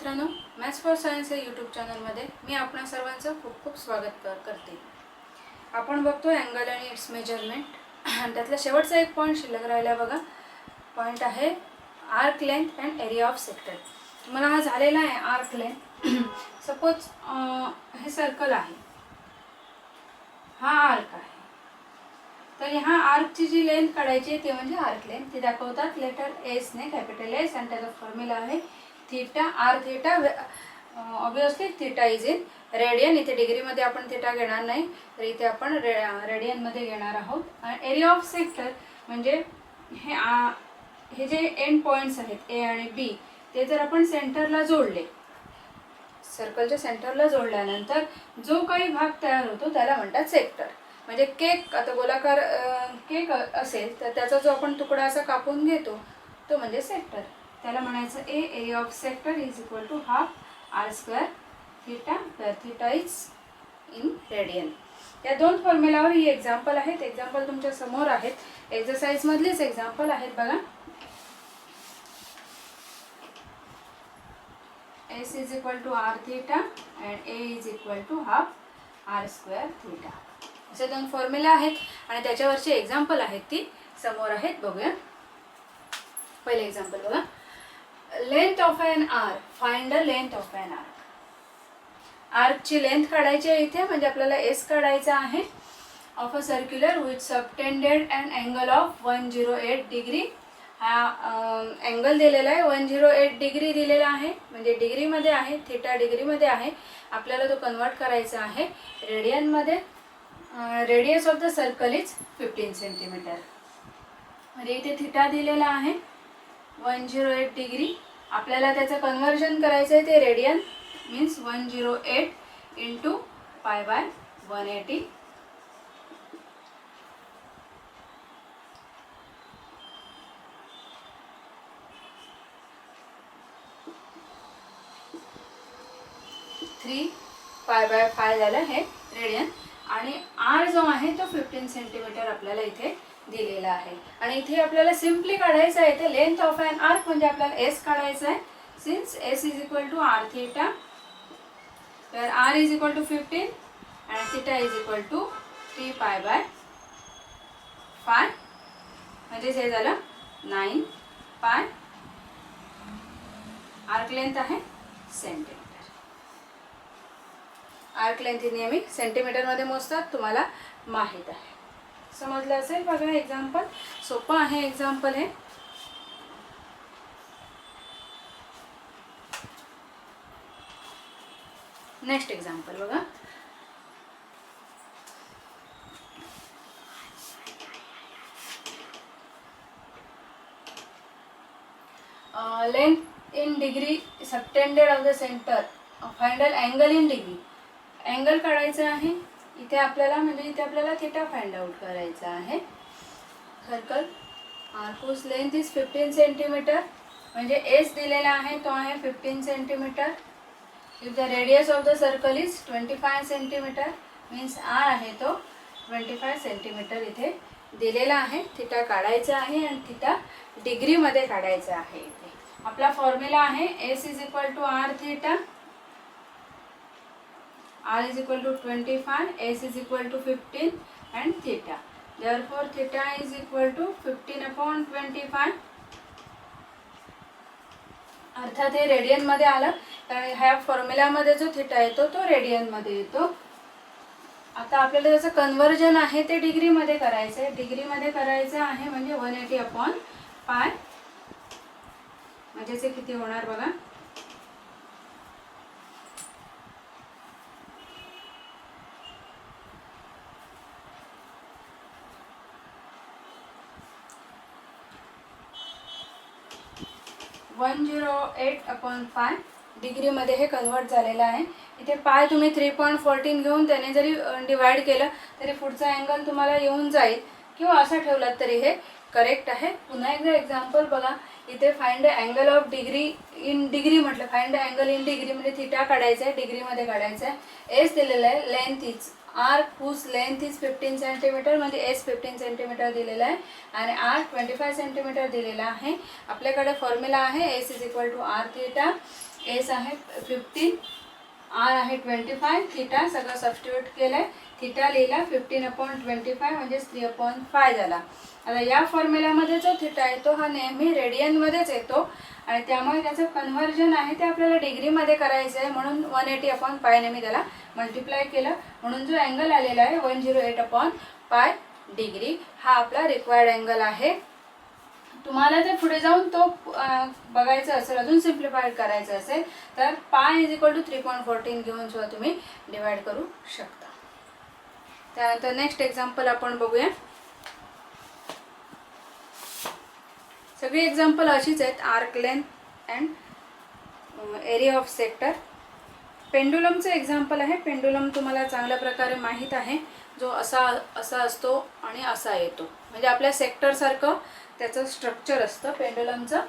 मित्रांनो, maths for science या YouTube चॅनलमध्ये मी आपणा सर्वांचं खूप खूप स्वागत करते. आपण बघतो अँगल आणि इट्स मेजरमेंट. त्यातला शेवटचा एक पॉईंट शिल्लक राहिला बघा. पॉईंट आहे arc length and area of sector. तुम्हाला हा झालेला आहे आर्क लेंथ. सपोज हे सर्कल आहे, हा आर्क आहे, तर ह्या आर्कची जी लेंथ काढायची आहे ते म्हणजे आर्क लेंथ. ते दाखवतात लेटर एस ने, कॅपिटल एस, आणि त्याचा फॉर्म्युला आहे theta R theta. Obviously theta is in radian. इथे डिग्रीमध्ये आपण थीटा घेणार नाही, तर इथे आपण रेडियनमध्ये घेणार आहोत. आणि एरिया ऑफ सेक्टर म्हणजे हे जे एंड पॉईंट्स आहेत ए आणि बी, ते जर आपण सेंटरला जोडले, सर्कलच्या सेंटरला जोडल्यानंतर जो काही भाग तयार होतो त्याला म्हणतात सेक्टर. म्हणजे केक, आता गोलाकार केक असेल तर त्याचा जो आपण तुकडा असा कापून घेतो तो म्हणजे सेक्टर. त्याला म्हणायचं area of sector is equal to half R square theta, तर थीटा इज इन रेडियन. या दोन फॉर्म्युलावर ही एक्झाम्पल आहेत. एक्झाम्पल तुमच्या समोर आहेत, एक्झरसाइजमधलीच एक्झाम्पल आहेत बघा. S is equal to r theta and A is equal to half r square theta. असे दोन फॉर्म्युला आहेत आणि त्याच्यावरची एक्झाम्पल आहेत ती समोर आहेत. बघूया पहिले एक्झाम्पल बघा. Length of an arc, find the length of an arc. आर्कची लेंथ काढायची आहे इथे, म्हणजे आपल्याला एस काढायचा आहे. Of a circular with subtended and angle of 108 degree. हा अँगल दिलेला आहे 108 डिग्री दिलेला आहे, म्हणजे डिग्रीमध्ये आहे, थीटा डिग्रीमध्ये आहे. आपल्याला तो कन्वर्ट करायचा आहे रेडियनमध्ये. Radius of the circle is 15 centimetre. म्हणजे इथे थीटा दिलेला आहे 108 डिग्री. आपल्याला त्याचं कन्वर्जन करायचं आहे ते radian, means 108 into pi bye 180. Pi by 5 झालं हे रेडियन. आणि आर जो आहे तो 15 सेंटीमीटर आपल्याला इथे दिलेला आहे. आणि इथे आपल्याला सिम्पली काढायचं आहे ते लेंथ ऑफ एन आर्क, म्हणजे आपल्याला एस काढायचं आहे. Since S is equal to R theta, तर आर इज इक्वल टू 15 आणि theta is equal to 3 pi by 5, म्हणजेच हे झालं 9 पाय. आर्क लेंथ आहे सेंटीमीटर. आर्क लेंथ ही नेहमी सेंटीमीटरमध्ये मोजतात, तुम्हाला माहीत आहे. समजलं असेल बघा. एक्झाम्पल सोपं आहे एक्झाम्पल हे. नेक्स्ट एक्झाम्पल बघा. Length in degree subtended of the centre, find angle in degree. Angle काढायचं आहे इथे आपल्याला, म्हणजे इथे आपल्याला थीटा फाइंड आउट करायचा आहे. Circle arc's length is 15 centimetre, म्हणजे एस दिलेला आहे तो आहे 15 centimetre. If the radius of the circle is 25 centimetre, means R आहे तो 25 सेंटीमीटर इथे दिलेला आहे. थीटा काढायचा आहे आणि थीटा डिग्रीमध्ये काढायचा आहे. इथे आपला फॉर्म्युला आहे S is equal to R theta, r is equal to 25, s is equal to 15 and theta. Therefore theta is equal to 15 upon 25. अर्थात हे रेडियन मध्ये आलं, कारण ह्या फॉर्म्युलामध्ये जो थीटा येतो तो रेडियन मध्ये येतो. आता आपल्याला त्याचं कन्वर्जन आहे ते डिग्रीमध्ये करायचं आहे. डिग्रीमध्ये करायचं आहे म्हणजे 180 अपॉन पाय, म्हणजे ते किती होणार बघा. (108/5) डिग्रीमध्ये हे कन्वर्ट झालेलं आहे. इथे पाय तुम्ही 3.14 घेऊन त्याने जरी डिवाइड केलं तरी पुढचा अँगल तुम्हाला येऊन जाईल, किंवा असं ठेवलात तरी हे करेक्ट आहे. पुन्हा एकदा एक्झाम्पल बघा. इथे find angle of degree in degree म्हटलं, फाइंड अँगल इन डिग्री म्हणजे थीटा काढायचा आहे, डिग्रीमध्ये काढायचा आहे. एस दिलेलं आहे, length is arc whose length is 15 centimetre, म्हणजे एस 15 सेंटीमीटर दिलेला आहे आणि आर्क 25 सेंटीमीटर दिलेला आहे. आपल्याकडे फॉर्म्युला आहे S is equal to R theta S आहे 15, आर आहे 25, थिटा सगळं सबस्टिट्यूट केलं आहे, थिटा लिहिला 15/25 म्हणजे 3/5 झाला. आता या फॉर्म्युल्यामध्ये जो थिटा येतो हा नेहमी रेडियनमध्येच येतो आणि त्यामुळे त्याचं कन्व्हर्जन आहे ते आपल्याला डिग्रीमध्ये करायचं आहे, म्हणून 180/π मी त्याला मल्टिप्लाय केलं, म्हणून जो अँगल आलेला आहे 108/π डिग्री हा आपला रिक्वायर्ड अँगल आहे. तुम्हाला ते पुढे जाऊन तो बघायचं असेल, अजून सिम्प्लिफाईड करायचं असेल तर पाय इज इक्वल टू 3.14 घेऊन सुद्धा तुम्ही डिवाइड करू शकता. त्यानंतर नेक्स्ट एक्झाम्पल आपण बघूया. सगळी एक्झाम्पल अशीच आहेत, arc length and area of sector. पेंडुलमचं एक्झाम्पल आहे. पेंडुलम तुम्हाला चांगल्या प्रकारे माहीत आहे, जो असा असतो आणि असा येतो, म्हणजे आपल्या सेक्टरसारखं त्याचं स्ट्रक्चर असतं पेंडुलमचं.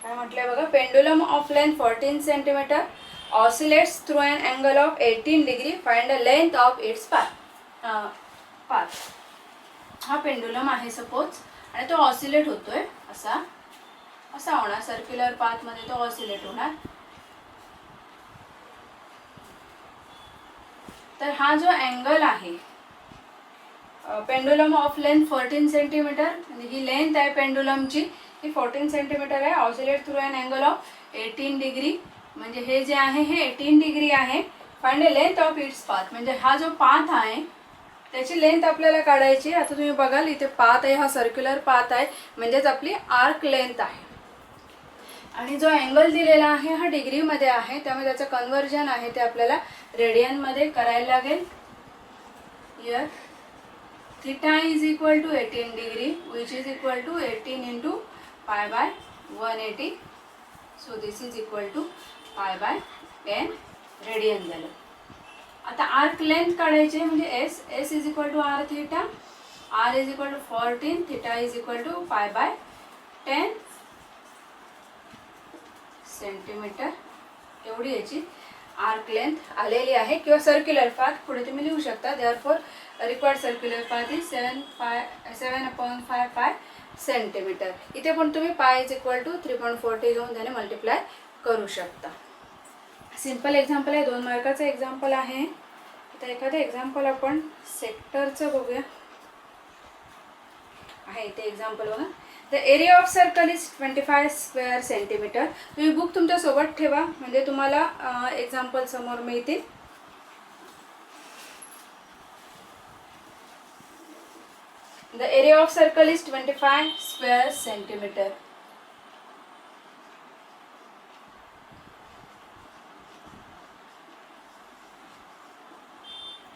काय म्हटलंय बघा, pendulum of length 14 centimetre oscillates through an angle of 18 degree, find the length of its path. हा पेंडुलम आहे सपोज आणि तो ऑसिलेट होतोय, असा होणार, सर्क्युलर पाथमध्ये तो ऑसिलेट होणार. तर हा जो अँगल आहे पेंडुलम ऑफ लेंथ 14 सेंटीमीटर, ही लेंथ आहे पेंडुलमची, ही 14 सेंटीमीटर आहे, oscillate through an angle of 18 degree, म्हणजे हे जे आहे हे 18 डिग्री आहे. Find the length of its path, म्हणजे हा जो पाथ आहे त्याची लेंथ आपल्याला काढायची. आता तुम्ही बघाल इथे पाथ आहे, हा सर्क्युलर पाथ आहे, म्हणजेच आपली आर्क लेंथ आहे. आणि जो अँगल दिलेला आहे हा डिग्रीमध्ये आहे, त्यामुळे त्याचं कन्व्हर्जन आहे ते आपल्याला रेडियनमध्ये करायला लागेल. Here theta is equal to 18 degree which is equal to 18 into π/180. So this is equal to π/10 radian झालं. आता आर्क लेंथ काढायची म्हणजे S is equal to R theta, R is equal to 14, theta is equal to π/10 centimetre. एवढी याची arc length आलेली आहे, किंवा circular path पुढे तुम्ही लिहू शकता. Therefore required circular path is 7/5 centimetre. इथे पण तुम्ही पाय इज इक्वल टू 3.40 घेऊन त्याने मल्टिप्लाय करू शकता. सिंपल एक्झाम्पल आहे, 2 मार्काचं एक्झाम्पल आहे. आता एखादं एक्झाम्पल आपण सेक्टरचं बघूया. आहे इथे एक्झाम्पल बघा. The area of circle is 25 square centimetre. तुम्ही बुक तुमच्यासोबत ठेवा म्हणजे तुम्हाला एक्झाम्पल समोर मिळतील. The area of circle is 25 square centimeter.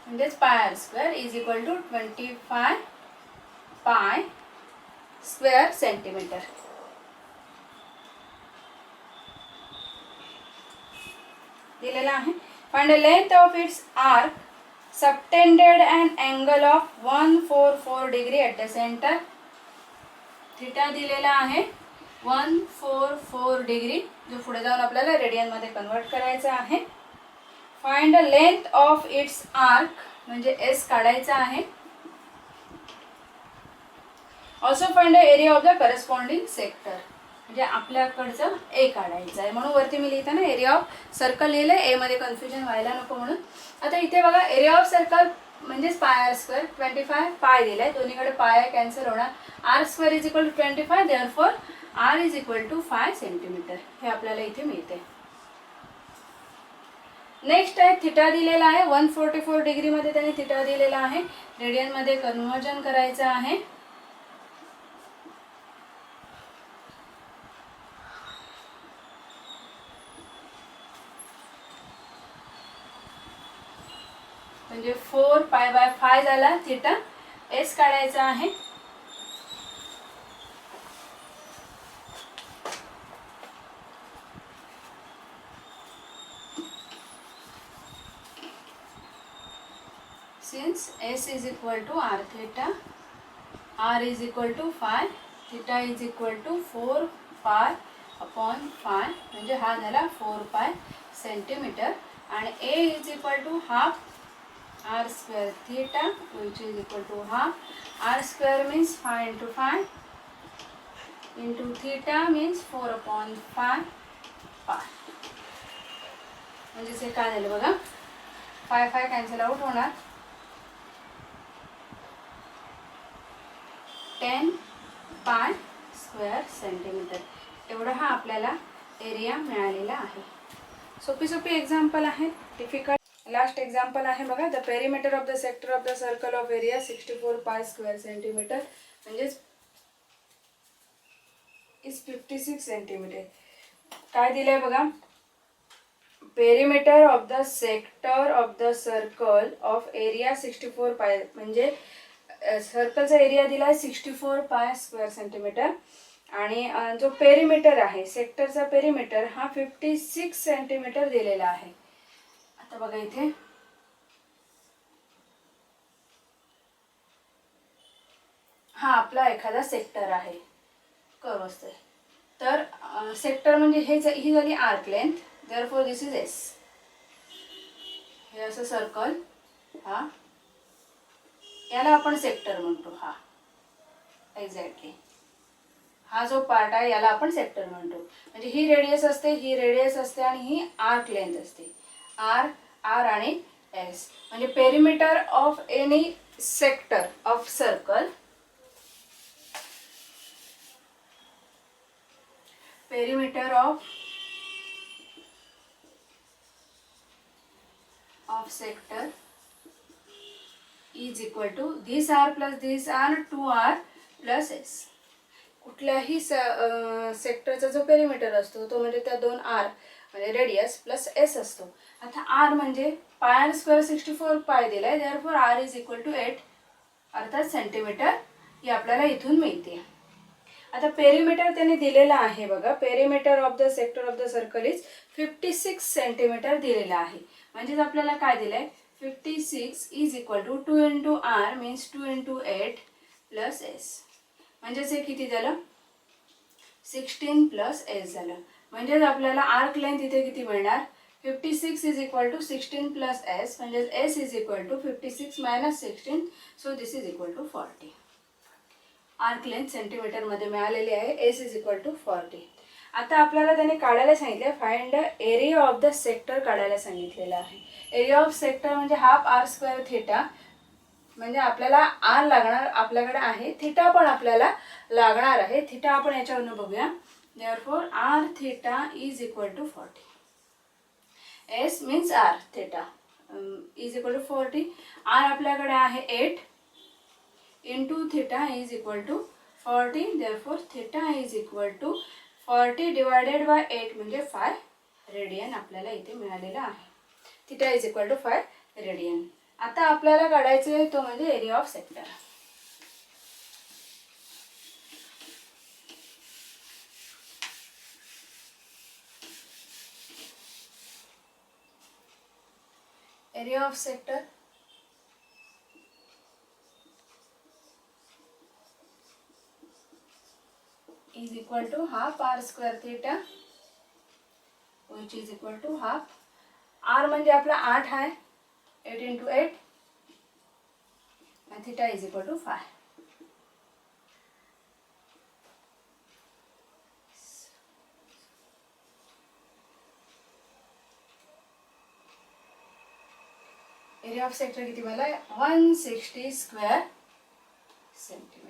म्हणजेच pi square is equal to 25 pi square centimetre. दिलेला आहे. Find the length of it's arc subtended an angle of 144 degree at the center. Theta दिलेला आहे 144 degree, जो पुढे जाऊन आपल्याला radian मध्ये कन्वर्ट करायचा आहे. Find the length of it's arc, म्हणजे एस काढायचा आहे. Also find the area of the corresponding sector, म्हणजे आपल्याकडचं ए काढायचं आहे. म्हणून वरती मी लिहिताना एरिया ऑफ सर्कल लिहिलं, ए मध्ये कन्फ्युजन व्हायला नको म्हणून. आता इथे बघा एरिया ऑफ सर्कल म्हणजेच पाय आर स्क्वेअर, 25 पाय दिलाय, दोन्हीकडे पाय कॅन्सल होणार. R square is equal to 25, therefore R is equal to 5 centimetre. हे आपल्याला इथे मिळते. नेक्स्ट आहे थिटा दिलेला आहे 144 डिग्रीमध्ये त्याने थिटा दिलेला आहे. रेडियनमध्ये कन्व्हर्जन करायचं आहे. म्हणजे 4π/5 झाला थिटा. एस काढायचा आहे. Since S is equal to r theta, r is equal to 5 theta is equal to 4 pi upon five, म्हणजे हा झाला 4 पाय सेंटीमीटर. आणि A is equal to half R square theta which is equal to half R square means 5 into 5 into theta means 4 upon 5 pi. म्हणजे हे काय झालं बघा, 5 5 cancel out होणार, 10 पाय स्क्वेअर सेंटीमीटर एवढा हा आपल्याला एरिया मिळालेला आहे. सोपी सोपी एक्झाम्पल आहे, डिफिकल्ट. लास्ट एक्झाम्पल आहे बघा, the perimeter of the sector of the circle of area 64 pi square centimetre म्हणजेच इज 56 सेंटीमीटर. काय दिलंय बघा, perimeter of the sector of the circle of area 64 पाय, म्हणजे सर्कलचा एरिया दिलाय 64 पाय स्क्वेअर सेंटीमीटर. आणि जो पेरिमीटर आहे सेक्टरचा पेरिमीटर हा 56 सेंटीमीटर दिलेला आहे. आता बघा इथे हा आपला एखादा सेक्टर आहे, कर्व असते. तर सेक्टर म्हणजे ही झाली arc length, therefore this is S. हे असं सर्कल, हा याला आपण सेक्टर म्हणतो. हा एक्झॅक्टली हा जो पार्ट आहे याला आपण सेक्टर म्हणतो. म्हणजे ही रेडियस असते, ही रेडियस असते आणि ही आर्क लेंथ असते. आर आर आणि एस म्हणजे perimeter of any sector of circle, perimeter of sector is equal to this R plus this R 2r plus S. कुठल्याही सेक्टरचा जो पेरिमीटर असतो तो म्हणजे त्या 2r म्हणजे रेडियस प्लस एस असतो. आता आर म्हणजे पाय स्क्वेअर 64 पाय दिलाय, therefore R is equal to 8 अर्थात सेंटीमीटर ही आपल्याला इथून मिळते. आता पेरिमीटर त्यांनी दिलेला आहे बघा, perimeter of the sector of the circle is 56 centimetre दिलेला आहे. म्हणजेच आपल्याला काय दिलंय, 56 is equal to 2 into R means 2 into 8 plus S. म्हणजेच हे किती झालं, 16 प्लस एस झालं. म्हणजेच आपल्याला आर्क लेंथ इथे किती मिळणार, 56 is equal to 16 plus S, म्हणजेच S is equal to 56 minus 16, so this is equal to 40. Arc length सेंटीमीटरमध्ये मिळालेली आहे, एस इज इक्वल टू 40. आता आपल्याला त्याने काढायला सांगितलं find area of the sector काढायला सांगितलेलं आहे. एरिया ऑफ सेक्टर म्हणजे हाफ आर स्क्वेअर थिटा, म्हणजे आपल्याला आर लागणार आपल्याकडे आहे, थिटा पण आपल्याला लागणार आहे. थिटा आपण याच्यावरून बघूया, therefore R theta is equal to 40. S means R theta is equal to 40. R आपल्याकडे आहे 8 into theta is equal to 40, therefore theta is equal to 40 divided by 8 म्हणजे 5 रेडियन आपल्याला इथे मिळालेला आहे. Theta is equal to 5 radian. आता आपल्याला काढायचं आहे तो म्हणजे area of sector. Area of sector is equal to half r square theta which is equal to half r म्हणजे आपला 8 आहे, 8 into 8 and theta is equal to 5. Area of sector किती मला 160 square centimetre.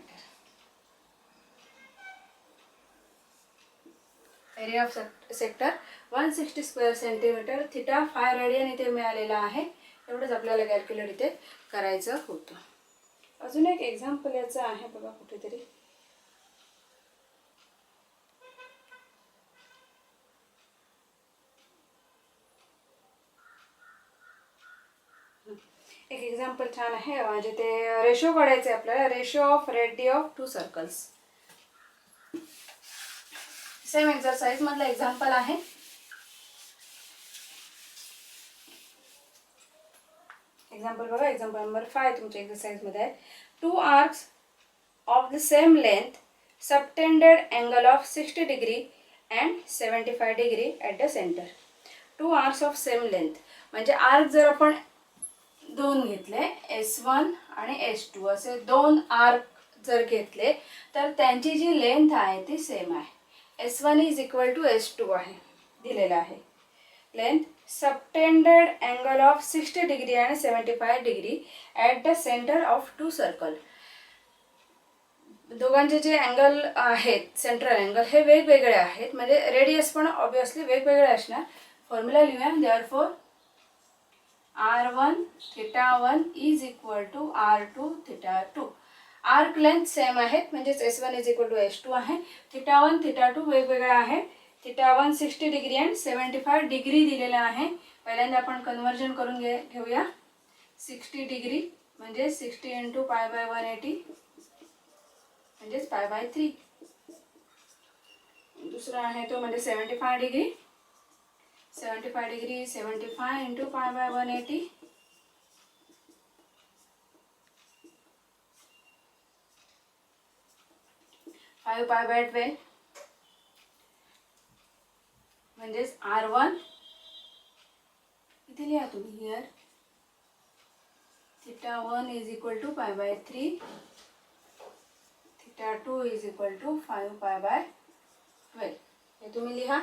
Area of sector 160 square centimetre, theta 5 radian इथे मिळालेला आहे. एवढंच आपल्याला कॅल्क्युलेट इथे करायचं होतं. अजून एक एक्झाम्पल याचं आहे बघा कुठेतरी, एक एक्झाम्पल छान आहे. म्हणजे ते रेशो काढायचं आहे आपल्याला, ratio of radius of 2 circles. Same exercise मधला एक्झाम्पल आहे. एक्झाम्पल बघा, एक्झाम्पल नंबर 5 तुमच्या एक्सरसाइज मध्ये आहे. 2 arcs of the same length subtended angle of 60 degree and 75 degree at the center. Two arcs of same length. म्हणजे arc जर आपण दोन घेतले S1 आणि S2 असे दोन आर्क जर घेतले तर त्यांची जी लेंथ आहे ती सेम आहे. S1 is equal to S2 आहे दिलेला आहे. Length subtended angle of 60 degree आणि 75 degree at the centre of two circle. दोघांचे जे अँगल आहेत सेंट्रल अँगल हे वेगवेगळे आहेत म्हणजे रेडियस पण ऑब्वियसली वेगवेगळे असणार. फॉर्म्युला लिहूया. Therefore R1 θ1 is equal to R2 θ2. Arc length same आहेत म्हणजेच S1 is equal to S2 आहे. θ1 θ2 वेगवेगळा आहे. θ1 60 डिग्री अँड 75 डिग्री दिलेला आहे. पहिल्यांदा आपण कन्वर्जन करून घेऊया. 60 डिग्री म्हणजे 60 इंटू पाय बाय 180 म्हणजेच पाय बाय 3. दुसरा आहे तो म्हणजे 75 degree. 75 degree 75 into pi bye 180 5 pi bye 12 म्हणजेच R1 इथे लिहा तुम्ही here θ1 is equal to pi by 3 θ2 is equal to 5 pi bye 12. हे तुम्ही लिहा.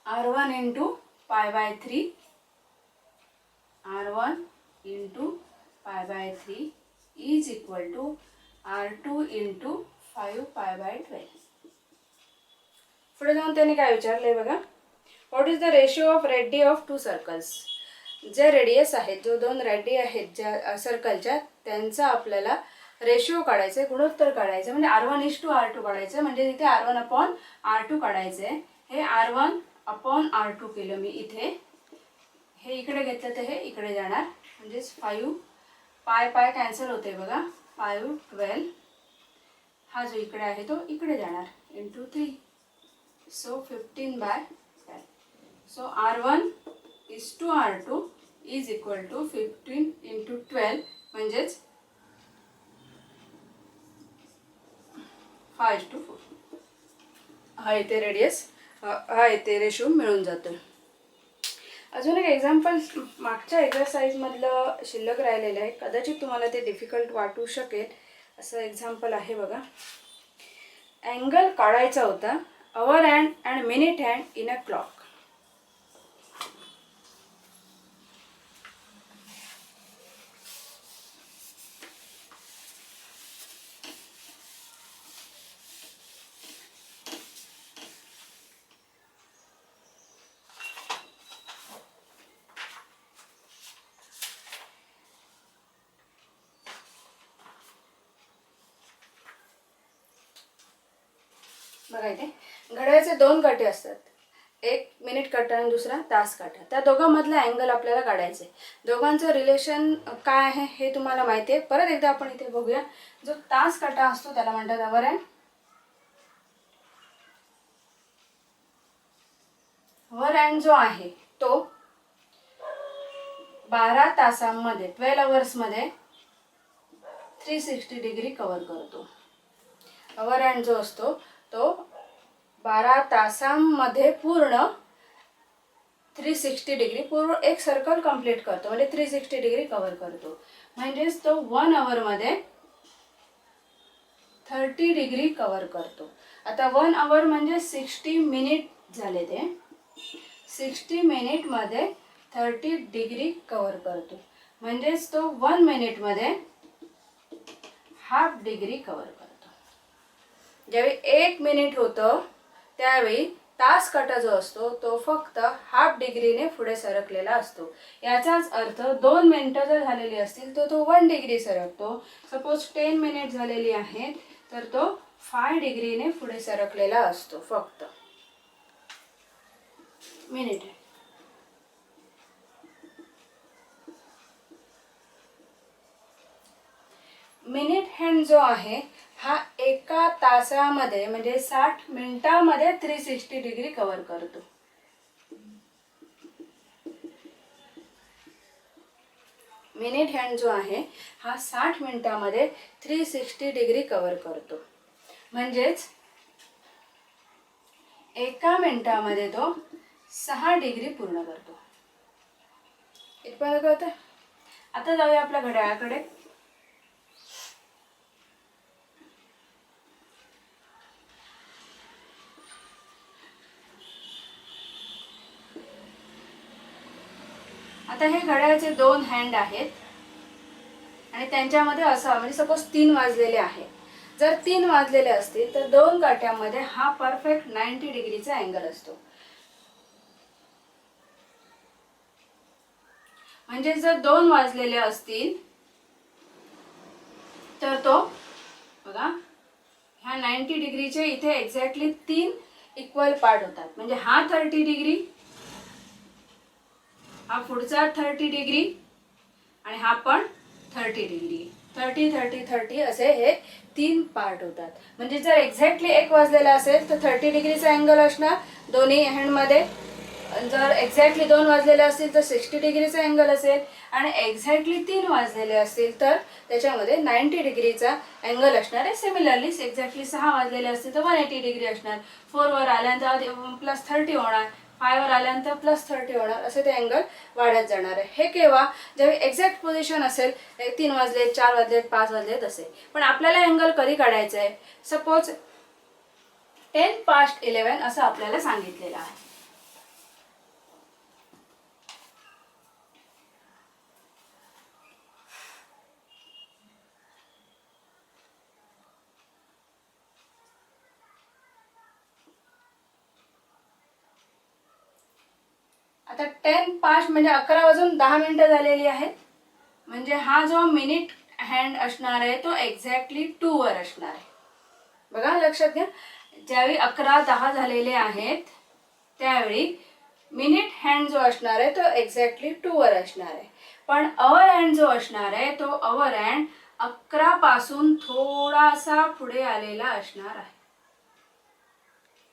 R1 into pi by 3 R1 into pi by 3 is equal to R2 into 5 pi bye 12. पुढे जाऊन त्यांनी काय विचारलंय बघा. What is the ratio of ready of to circles. जे radius आहेत जो दोन रेडी आहेत ज्या सर्कलच्या त्यांचा आपल्याला रेशिओ काढायचं गुणोत्तर काढायचं म्हणजे R1 इज टू R2 काढायचं म्हणजे इथे R1 अपॉन R2 काढायचं आहे. हे R1 अपॉन R2 केलं मी इथे. हे इकडे घेतलं तर हे इकडे जाणार म्हणजेच 5 पाय पाय कॅन्सल होते बघा. 5 12 हा जो इकडे आहे तो इकडे जाणार into 3 so 15 by 12. So R1 is to R2 is equal to 15 into 12 म्हणजेच 5:4. हा इथे रेडियस हा इथे रेशो मिळून जातो. अजून एक एक्झाम्पल मागच्या एक्झरसाइजमधलं शिल्लक राहिलेलं आहे. कदाचित तुम्हाला ते डिफिकल्ट वाटू शकेल असं एक्झाम्पल आहे बघा. अँगल काढायचा होता our hand and minute hand in a clock. बघा इथे घड्याळाचे दोन काटे असतात. एक मिनिट काटा आणि दुसरा तास काटा. त्या दोघांमधला अँगल आपल्याला काढायचं आहे. दोघांचं रिलेशन काय आहे हे तुम्हाला माहिती आहे. परत एकदा आपण इथे बघूया. जो तास काटा असतो त्याला म्हणतात अवर हँड. अवर हँड जो आहे तो 12 तासांमध्ये 12 आवर्समध्ये 360 डिग्री कव्हर करतो. अवर हँड जो असतो तो 12 तासांमध्ये पूर्ण 360 डिग्री पूर्ण एक सर्कल कंप्लीट करतो म्हणजे 360 डिग्री कव्हर करतो. म्हणजेच तो 1 आवरमध्ये 30 डिग्री कव्हर करतो. आता 1 आवर म्हणजे 60 मिनिट झाले. ते 60 मिनिटमध्ये 30 डिग्री कव्हर करतो म्हणजेच तो 1 मिनिटमध्ये हाफ डिग्री कव्हर करतो. ज्यावेळी 1 मिनिट होतं त्यावेळी तास काटा जो असतो तो फक्त हाफ डिग्रीने पुढे सरकलेला असतो. याचाच अर्थ 2 मिनिटं जर झालेली असतील तर तो 1 डिग्री सरकतो. सपोज 10 मिनिट झालेली आहेत तर तो 5 डिग्रीने पुढे सरकलेला असतो. फक्त मिनिट आहे. मिनिट हँड जो आहे हा एका तासामध्ये म्हणजे 60 मिनिटांमध्ये 360 डिग्री कव्हर करतो. मिनिट हँड जो आहे हा 60 मिनिटामध्ये 360 डिग्री कव्हर करतो. म्हणजेच एका मिनिटामध्ये तो 6 डिग्री पूर्ण करतो. इथपर्यंत कळतं. आता जाऊया आपल्या घड्याळाकडे. आता हे घड्याळाचे 2 हँड आहेत आणि त्यांच्यामध्ये असं म्हणजे सपोज 3 वाजलेले आहे. जर 3 वाजलेले असतील तर 2 काट्यांमध्ये हा परफेक्ट 90 डिग्रीचा अँगल असतो. म्हणजे जर 2 वाजलेले असतील तर तो बघा ह्या 90 डिग्रीचे इथे एक्झॅक्टली 3 इक्वल पार्ट होतात. म्हणजे हा 30 डिग्री, हा पुढचा 30 डिग्री आणि हा पण 30 डिग्री. 30 30 30 असे हे 3 पार्ट होतात. म्हणजे जर एक्झॅक्टली 1 वाजलेला असेल तर 30 डिग्रीचा अँगल असणार दोन्ही हँडमध्ये. जर एक्झॅक्टली 2 वाजलेले असतील तर 60 डिग्रीचा अँगल असेल आणि एक्झॅक्टली 3 वाजलेले असतील तर त्याच्यामध्ये 90 डिग्रीचा अँगल असणार आहे. सिमिलरली एक्झॅक्टली 6 वाजलेले असतील तर 180 डिग्री असणार. 4 वर आल्यानंतर +30 होणार, 5 वर आल्यानंतर +30 होणार. असे ते अँगल वाढत जाणार आहे. हे केव्हा जेव्हा एक्झॅक्ट पोझिशन असेल 3 वाजले, 4 वाजले, 5 वाजले तसे. पण आपल्याला अँगल कधी काढायचं आहे? सपोज 10:11 असं आपल्याला सांगितलेलं आहे. आता 10:05 म्हणजे 11:10 झालेली आहेत. म्हणजे हा जो मिनिट हँड असणार आहे तो एक्झॅक्टली 2 वर असणार आहे. बघा लक्षात घ्या, ज्यावेळी 11:10 झालेले आहेत त्यावेळी मिनिट हँड जो असणार आहे तो एक्झॅक्टली 2 वर असणार आहे. पण अवर हँड जो असणार आहे तो अवर हँड 11 पासून थोडासा पुढे आलेला असणार आहे.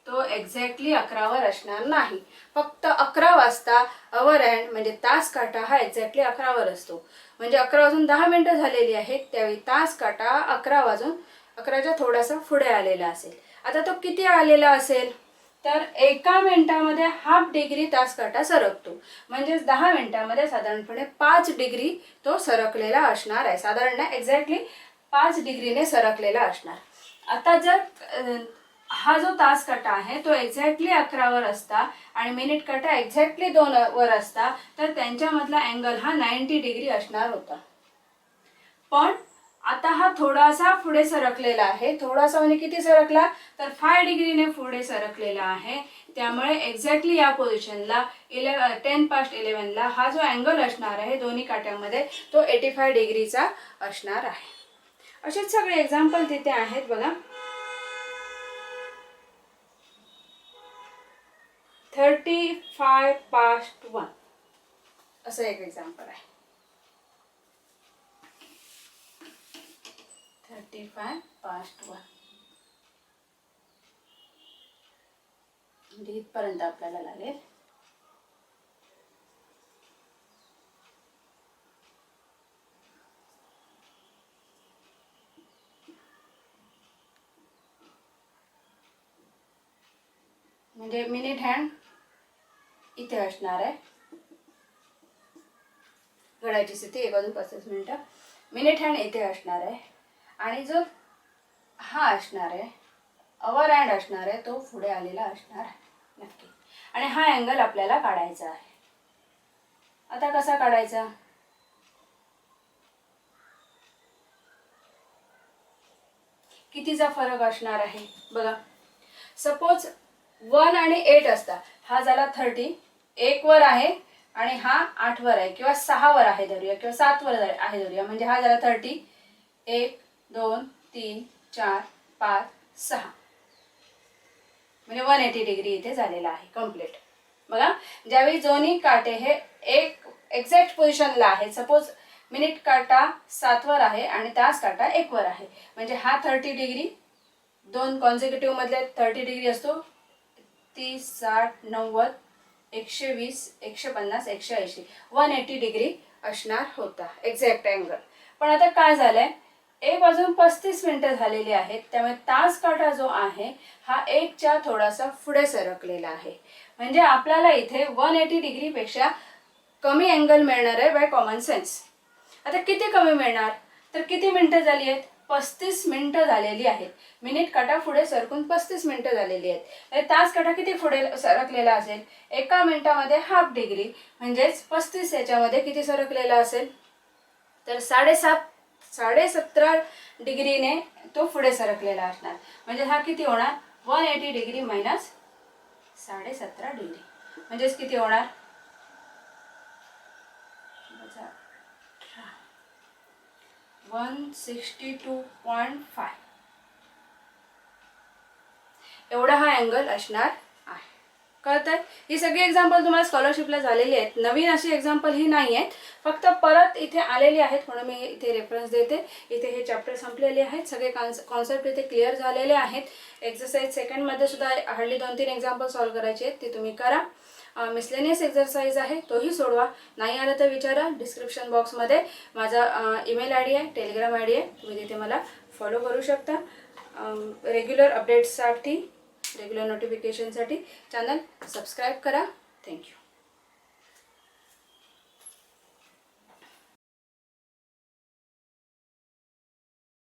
तो एक्झॅक्टली 11 वर असणार नाही. फक्त 11 वाजता अवर हँड म्हणजे तास काटा हा एक्झॅक्टली 11 वर असतो. म्हणजे 11:10 झालेली आहेत त्यावेळी तास काटा 11:11च्या थोडासा पुढे आलेला असेल. आता तो किती आलेला असेल तर एका मिनिटामध्ये ½ डिग्री तास काटा सरकतो. म्हणजेच 10 मिनिटामध्ये साधारणपणे 5 डिग्री तो सरकलेला असणार आहे. साधारण एक्झॅक्टली 5 डिग्रीने सरकलेला असणार. आता जर हा जो तास काटा आहे तो एक्झॅक्टली 11 वर असता आणि मिनिट काटा एक्झॅक्टली 2 वर असता तर त्यांच्यामधला अँगल हा 90 डिग्री असणार होता. पण आता हा थोडासा पुढे सरकलेला आहे. थोडासा म्हणजे किती सरकला तर 5 डिग्रीने पुढे सरकलेला आहे. त्यामुळे एक्झॅक्टली या पोझिशनला 10:11 हा जो अँगल असणार आहे दोन्ही काट्यामध्ये तो 85 डिग्रीचा असणार आहे. असेच सगळे एक्झाम्पल तिथे आहेत बघा. 35:1 असं एक एक्झाम्पल आहे. 35:1 म्हणजे इथपर्यंत आपल्याला लागेल. म्हणजे मिनिट हँड इथे असणार आहे. घड्याळाची स्थिती 1:35 मिनिटं. मिनिट हँड इथे असणार आहे आणि जो हा असणार आहे अवर हँड असणार आहे तो पुढे आलेला असणार आहे नक्की. आणि हा अँगल आपल्याला काढायचा आहे. आता कसा काढायचा? कितीचा फरक असणार आहे बघा. सपोज 1 आणि 8 असता. हा झाला 30, 1 वर आहे आणि हा 8 वर आहे किंवा 6 वर आहे धरूया किंवा 7 वर आहे धरूया. म्हणजे हा झाला 30, 1 2 3 4 5 6 म्हणजे 180 डिग्री इथे झालेला आहे कम्प्लीट. बघा ज्यावेळी दोन्ही काटे हे एक एक्झॅक्ट पोझिशनला आहेत. सपोज मिनिट काटा 7 वर आहे आणि तास काटा 1 वर आहे. म्हणजे हा 30 डिग्री दोन कॉन्झिक्युटिव्ह मधले 30 डिग्री असतो. 30 60 90 120 150 180 180 डिग्री असणार होता, एक्झॅक्ट अँगल. पण आता काय झालंय, एक वाजून 35 मिनिटं झालेली आहेत, त्यामुळे तास काटा जो आहे हा 1च्या थोडासा पुढे सरकलेला आहे. म्हणजे आपल्याला इथे 180 डिग्रीपेक्षा कमी अँगल मिळणार आहे बाय कॉमन सेन्स. आता किती कमी मिळणार, तर किती मिनिटं झाली आहेत, 35 मिनिटं झालेली आहेत. मिनिट काटा पुढे सरकून 35 मिनिटं झालेली आहेत. तास काटा किती पुढे सरकलेला असेल, एका मिनिटामध्ये हाफ डिग्री, म्हणजेच 35 याच्यामध्ये किती सरकलेला असेल, तर 17.5 डिग्रीने तो पुढे सरकलेला असणार. म्हणजे हा किती होणार, 180 डिग्री मायनस 17.5 डिग्री, म्हणजेच किती होणार, 162.5 एवढा हा अँगल असणार आहे. कळतंय? ही सगळी एक्झाम्पल तुम्हाला स्कॉलरशिपला झालेली आहेत, नवीन अशी एक्झाम्पल ही नाही आहेत, फक्त परत इथे आलेली आहेत म्हणून मी इथे रेफरन्स देते. इथे हे चॅप्टर संपलेले आहेत, सगळे कॉन्सेप्ट इथे क्लिअर झालेले आहेत. एक्सरसाइज सेकंडमध्ये सुद्धा हार्डली 2-3 एक्झाम्पल सॉल्व करायचे आहेत, ते तुम्ही करा. मिसलेनियस एक्सरसाइज आहे, तोही सोडवा. नाही आलं तर विचारा. डिस्क्रिप्शन बॉक्समध्ये माझा ईमेल आय डी आहे, टेलिग्राम आय डी आहे, तुम्ही तिथे मला फॉलो करू शकता. रेग्युलर अपडेट्ससाठी, रेग्युलर नोटिफिकेशनसाठी चॅनल सबस्क्राईब करा. थँक्यू.